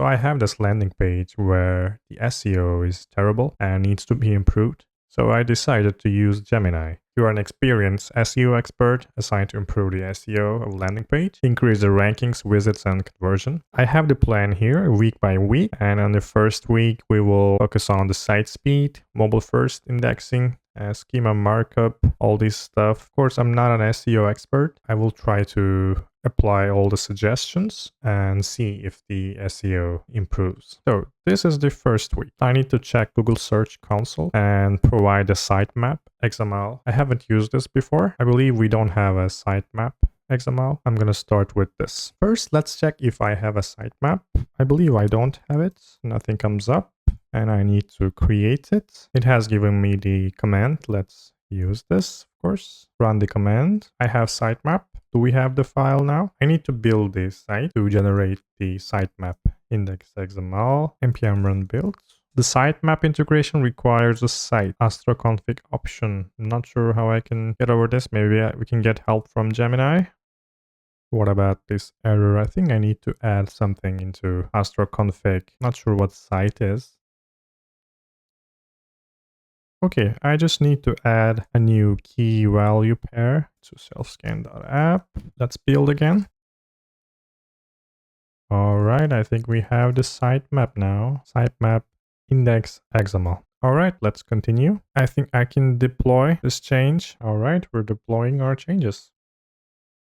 So I have this landing page where the SEO is terrible and needs to be improved. So I decided to use Gemini. You are an experienced SEO expert assigned to improve the SEO of landing page, increase the rankings, visits, and conversion. I have the plan here week by week, and on the first week we will focus on the site speed, mobile first indexing, schema markup, all this stuff. Of course, I'm not an SEO expert. I will try to apply all the suggestions and see if the SEO improves. So this is the first week. I need to check Google Search Console and provide a sitemap XML. I haven't used this before. I believe we don't have a sitemap XML. I'm gonna start with this. First, let's check if I have a sitemap. I believe I don't have it. Nothing comes up and I need to create it. It has given me the command. Let's use this, of course. Run the command. I have sitemap. Do we have the file now? I need to build this site to generate the sitemap index.xml npm run build. The sitemap integration requires a site Astra config option. I'm not sure how I can get over this. Maybe we can get help from Gemini. What about this error? I think I need to add something into Astra config. Not sure what site is. Okay, I just need to add a new key value pair to shelfscan.app. Let's build again. All right, I think we have the sitemap now. Sitemap index XML. All right, let's continue. I think I can deploy this change. All right, we're deploying our changes.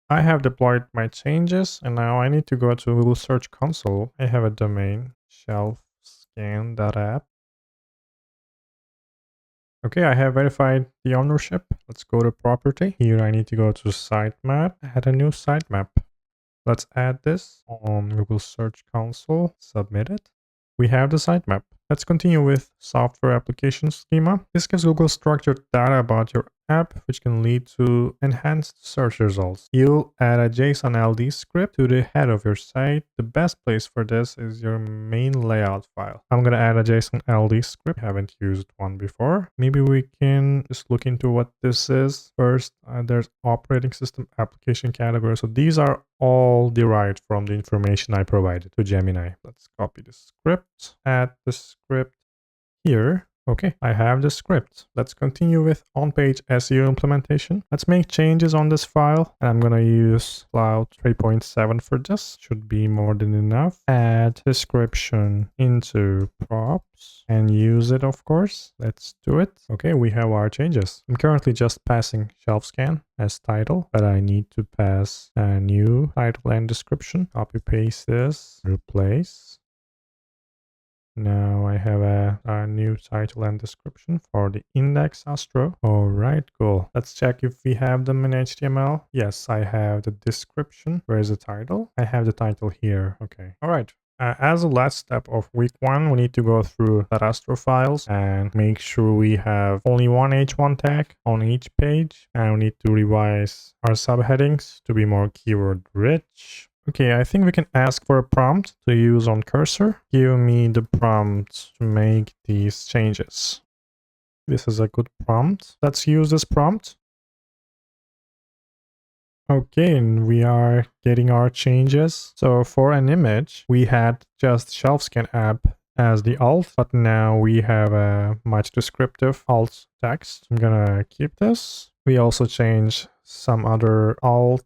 I have deployed my changes and now I need to go to Google Search Console. I have a domain, shelfscan.app. Okay, I have verified the ownership. Let's go to property. Here I need to go to sitemap, add a new sitemap. Let's add this on Google Search Console, submit it. We have the sitemap. Let's continue with software application schema. This gives Google structured data about your app, which can lead to enhanced search results. You'll add a JSON LD script to the head of your site. The best place for this is your main layout file. I'm going to add a JSON LD script. I haven't used one before. Maybe we can just look into what this is. First, there's operating system application category. So these are all derived from the information I provided to Gemini. Let's copy the script, add the script here. Okay, I have the script. Let's continue with on-page SEO implementation. Let's make changes on this file. And I'm gonna use Cloud 3.7 for this. Should be more than enough. Add description into props and use it, of course. Let's do it. Okay, we have our changes. I'm currently just passing shelfscan as title, but I need to pass a new title and description. Copy paste this, replace. Now I have a new title and description for the index Astro. All right, cool. Let's check if we have them in HTML. Yes, I have the description. Where is the title? I have the title here. Okay. All right. As a last step of week 1, we need to go through the Astro files and make sure we have only one H1 tag on each page. And we need to revise our subheadings to be more keyword rich. Okay, I think we can ask for a prompt to use on cursor. Give me the prompt to make these changes. This is a good prompt. Let's use this prompt. Okay, and we are getting our changes. So for an image, we had just shelfscan app as the alt, but now we have a much descriptive alt text. I'm gonna keep this. We also change some other alt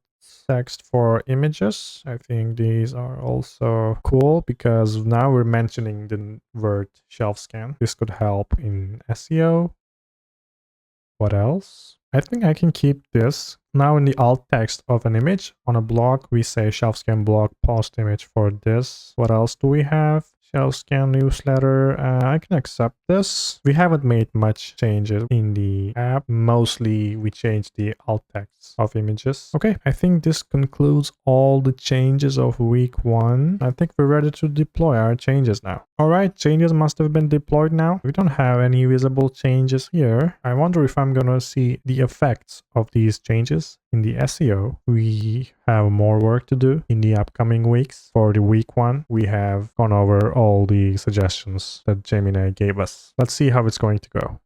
text for images. I think these are also cool because now we're mentioning the word shelf scan. This could help in SEO. What else? I think I can keep this. Now in the alt text of an image on a blog, we say shelf scan blog post image for this. What else do we have? Shelf scan newsletter. I can accept this. We haven't made much changes in the app. Mostly we changed the alt text of images. Okay, I think this concludes all the changes of week 1. I think we're ready to deploy our changes now. All right, changes must have been deployed now. We don't have any visible changes here. I wonder if I'm gonna see the effects of these changes in the SEO. We have more work to do in the upcoming weeks. For the week 1, we have gone over all the suggestions that Gemini gave us. Let's see how it's going to go.